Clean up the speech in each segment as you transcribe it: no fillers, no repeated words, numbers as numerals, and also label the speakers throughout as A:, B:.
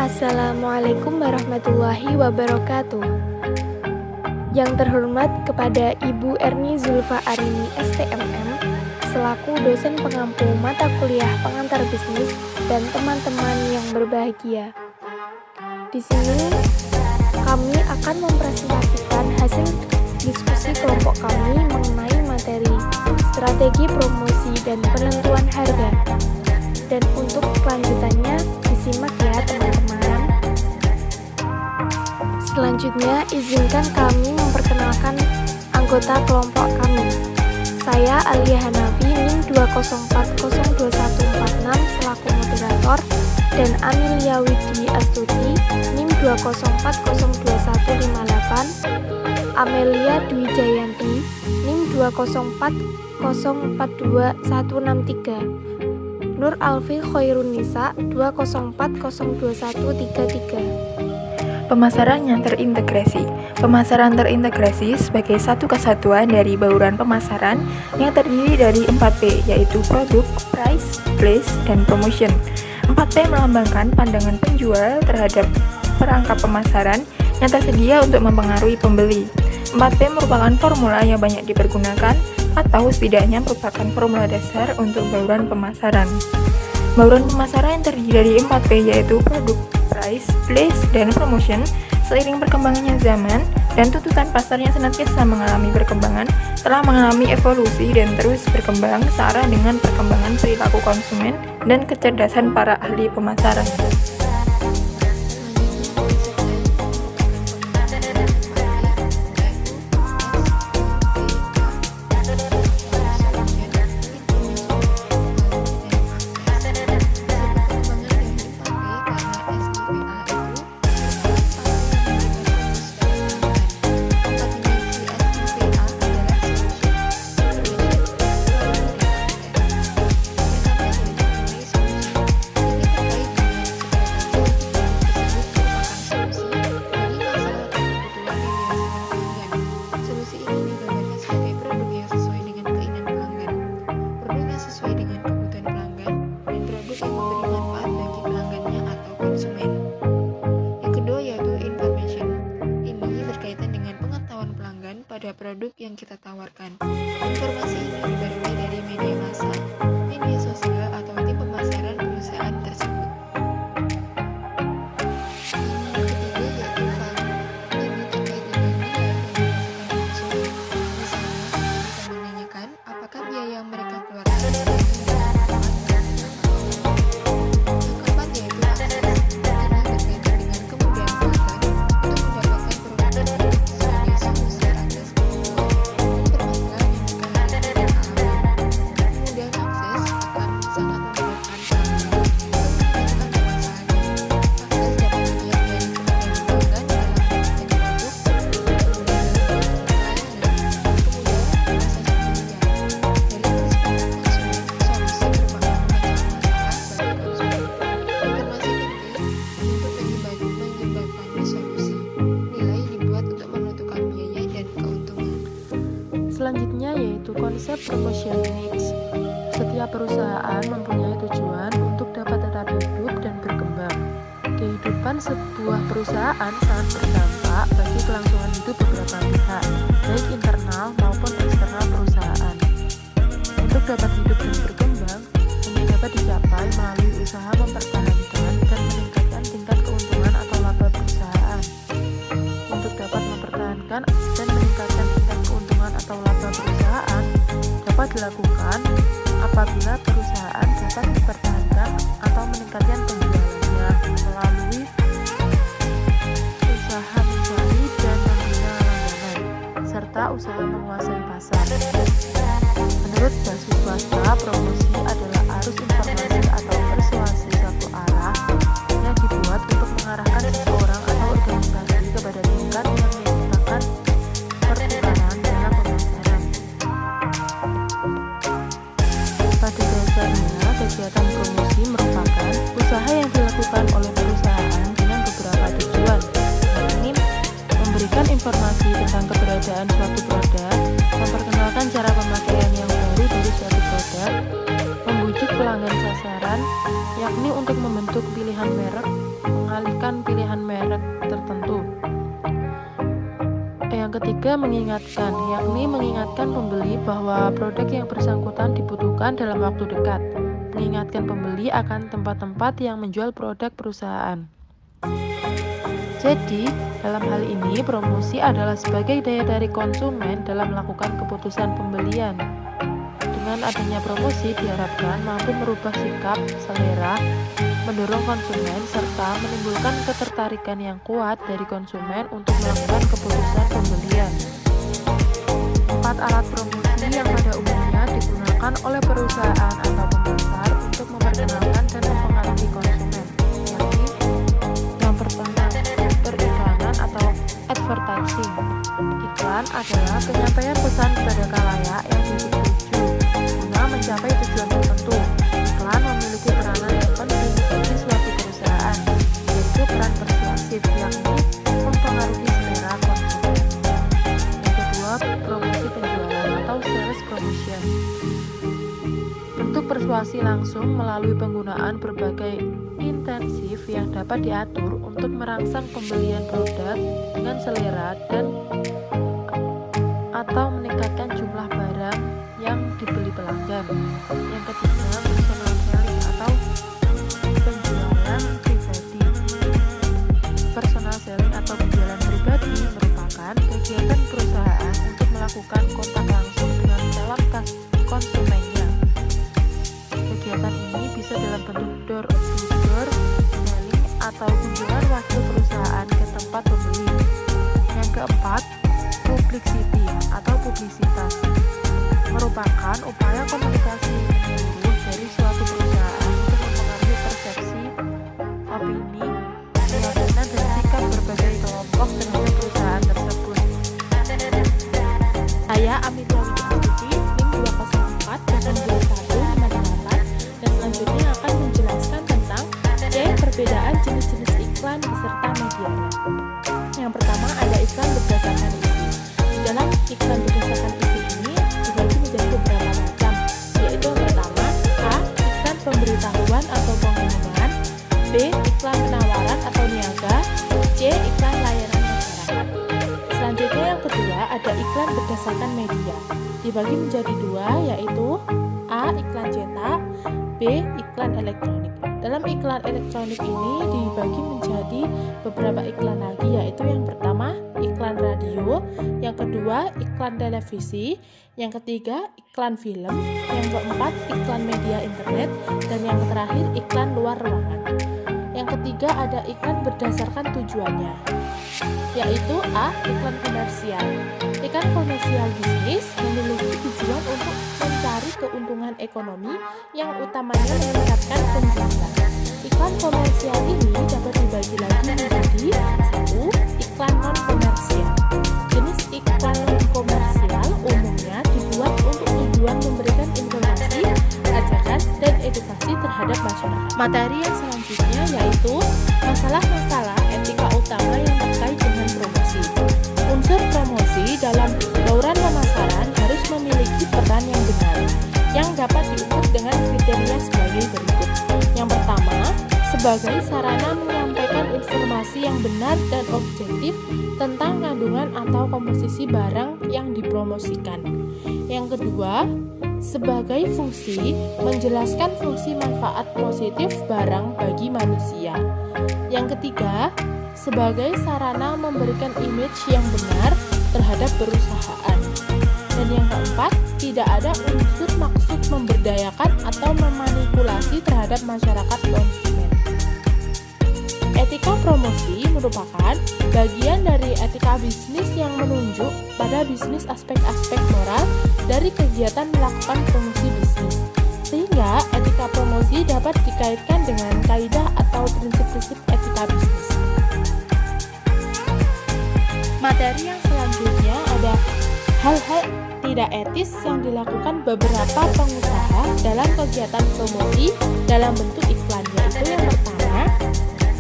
A: Assalamualaikum warahmatullahi wabarakatuh. Yang terhormat kepada Ibu Erni Zulfa Arini STMM selaku dosen pengampu mata kuliah pengantar bisnis dan teman-teman yang berbahagia. Di sini kami akan mempresentasikan hasil diskusi kelompok kami mengenai materi strategi promosi dan penentuan harga. Dan untuk kelanjutannya disimak ya teman-teman. Selanjutnya izinkan kami memperkenalkan anggota kelompok kami. Saya Alia Hanafi NIM 204021146 selaku moderator dan Amelia Widi Astuti NIM 204021158, Amelia Dwi Jayanti NIM 204042163, Nur Alfi Khairunisa 204021133.
B: Pemasaran yang terintegrasi. Pemasaran terintegrasi sebagai satu kesatuan dari bauran pemasaran yang terdiri dari 4P, yaitu produk, price, place, dan promotion. 4P melambangkan pandangan penjual terhadap perangkap pemasaran yang tersedia untuk mempengaruhi pembeli. 4P merupakan formula yang banyak dipergunakan atau setidaknya merupakan formula dasar untuk bauran pemasaran. Bauran pemasaran yang terdiri dari 4P yaitu produk, price, place, dan promotion. Seiring berkembangannya zaman dan tuntutan pasar yang senantiasa mengalami perkembangan, telah mengalami evolusi dan terus berkembang searah dengan perkembangan perilaku konsumen dan kecerdasan para ahli pemasaran.
C: Produk yang kita tawarkan. Informasi ini diperoleh dari media massa, media sosial, atau tim pemasaran perusahaan tersebut. Yang ketiga yaitu value. Ini terkait dengan nilai yang dirasakan konsumen. Misalnya, kita menanyakan apakah biaya yang mereka keluarkan sebagai yang keempat yaitu akses. Ini berkaitan dengan kemudahan pelanggan untuk mendapatkan produk tersebut sebagai solusi atas
D: Selanjutnya yaitu konsep promotion needs. Setiap perusahaan mempunyai tujuan untuk dapat tetap hidup dan berkembang. Kehidupan sebuah perusahaan sangat berdampak bagi kelangsungan hidup beberapa pihak, baik internal maupun eksternal perusahaan. Untuk dapat hidup dan berkembang, hanya dapat dicapai melalui usaha mempertahankan dan meningkatkan tingkat keuntungan atau laba perusahaan. Untuk dapat mempertahankan dan meningkatkan tingkat keuntungan atau laba perusahaan dapat dilakukan apabila perusahaan dapat mempertahankan atau meningkatkan penjualannya melalui usaha mencari dan membina langganan serta usaha menguasai pasar. Menurut basis swasta, promosi adalah arus informasi atau persuasi satu arah yang dibuat untuk mengarahkan seseorang atau organisasi kepada tingkat yang menciptakan pertukaran dalam pemasaran. Pada dasarnya, kegiatan promosi merupakan usaha yang dilakukan oleh perusahaan dengan beberapa tujuan, yakni memberikan informasi tentang keberadaan suatu produk, memperkenalkan cara pemakaian yang baru dari suatu produk, membujuk pelanggan sasaran, yakni untuk membentuk pilihan merek, mengalihkan mengalihkan pilihan merek tertentu. Yang ketiga, mengingatkan, yakni mengingatkan pembeli bahwa produk yang bersangkutan dibutuhkan dalam waktu dekat. Mengingatkan pembeli akan tempat-tempat yang menjual produk perusahaan. Jadi, dalam hal ini, promosi adalah sebagai daya tarik konsumen dalam melakukan keputusan pembelian. Dengan adanya promosi diharapkan mampu merubah sikap, selera, mendorong konsumen, serta menimbulkan ketertarikan yang kuat dari konsumen untuk melakukan keputusan pembelian. 4 alat promosi yang pada umumnya digunakan oleh perusahaan atau pemasar untuk memperkenalkan dan mempengaruhi konsumen, yakni yang pertama, periklanan atau advertising. Iklan adalah penyampaian pesan kepada khalayak yang dituju guna mencapai tujuan tertentu. Iklan memiliki peranan yang penting bagi suatu perusahaan, yaitu peran persuasif, yakni mempengaruhi selera konsumen. Yang kedua, promosi penjualan atau sales promotion. Bentuk persuasi langsung melalui penggunaan berbagai intensif yang dapat diatur untuk merangsang pembelian produk dengan selera dan atau meningkatkan jumlah barang yang dibeli pelanggan. Yang ketiga, personal selling atau penjualan pribadi. Personal selling atau penjualan pribadi merupakan kegiatan perusahaan untuk melakukan kontak langsung dengan calon konsumennya. Kegiatan ini bisa dalam bentuk door-to-door selling atau kunjungan wakil perusahaan ke tempat pembeli. Yang keempat, publicity atau publisitas merupakan upaya komunikasi menyeluruh dari suatu perusahaan untuk mempengaruhi persepsi, opini, keyakinan, dan sikap berbagai kelompok terhadap perusahaan tersebut.
A: Saya Amelia Widiastuti, NIM 204-2158, dan selanjutnya akan menjelaskan tentang perbedaan jenis-jenis iklan beserta medianya. Yang pertama ada iklan berdasarkan isi. Dalam iklan berdasarkan isi ini dibagi menjadi beberapa macam, yaitu yang pertama A. Iklan pemberitahuan atau pengumuman, B. Iklan penawaran atau niaga, C. Iklan layanan masyarakat. Selanjutnya yang kedua ada iklan berdasarkan media, dibagi menjadi dua, yaitu A. Iklan cetak, B. Iklan elektronik. Dalam iklan elektronik ini dibagi menjadi beberapa iklan lagi, yaitu yang pertama iklan radio, yang kedua iklan televisi, yang ketiga iklan film, yang keempat iklan media internet, dan yang terakhir iklan luar ruangan. Yang ketiga ada iklan berdasarkan tujuannya, yaitu A. Iklan komersial. Iklan komersial bisnis memiliki tujuan untuk mencari keuntungan ekonomi yang utamanya meningkatkan penjualan. Iklan komersial ini dapat dibagi lagi menjadi 1. Iklan non-komersial. Jenis iklan non-komersial umumnya dibuat untuk tujuan memberikan informasi, ajakan, dan edukasi terhadap masyarakat. Materi yang selanjutnya yaitu masalah-masalah etika utama yang terkait dengan promosi. Unsur promosi dalam bauran pemasaran harus memiliki peran yang benar, yang dapat diukur dengan kriteria sebagai berikut. Yang pertama, sebagai sarana menyampaikan informasi yang benar dan objektif tentang kandungan atau komposisi barang yang dipromosikan. Yang kedua, sebagai fungsi menjelaskan fungsi manfaat positif barang bagi manusia. Yang ketiga, sebagai sarana memberikan image yang benar terhadap perusahaan. Dan yang keempat, tidak ada unsur maksud memberdayakan atau memanipulasi terhadap masyarakat konsumen. Etika promosi merupakan bagian dari etika bisnis yang menunjuk pada bisnis aspek-aspek moral dari kegiatan melakukan promosi bisnis. Sehingga etika promosi dapat dikaitkan dengan kaidah atau prinsip-prinsip etika bisnis. Materi yang selanjutnya ada hal-hal tidak etis yang dilakukan beberapa pengusaha dalam kegiatan promosi dalam bentuk iklan, yaitu yang pertama,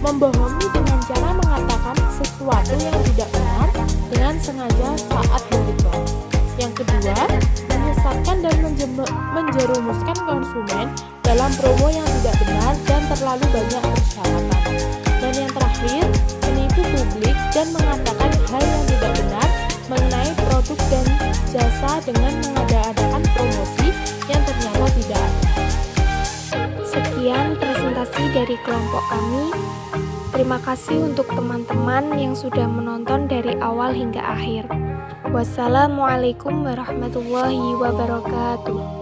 A: membohongi dengan cara mengatakan sesuatu yang tidak benar dengan sengaja saat beriklan. Yang kedua, menyesatkan dan menjerumuskan konsumen dalam promo yang tidak benar dan terlalu banyak persyaratan. Dan yang terakhir,
D: dengan mengada-adakan promosi yang ternyata tidak ada.
A: Sekian presentasi dari kelompok kami. Terima kasih untuk teman-teman yang sudah menonton dari awal hingga akhir. Wassalamualaikum warahmatullahi wabarakatuh.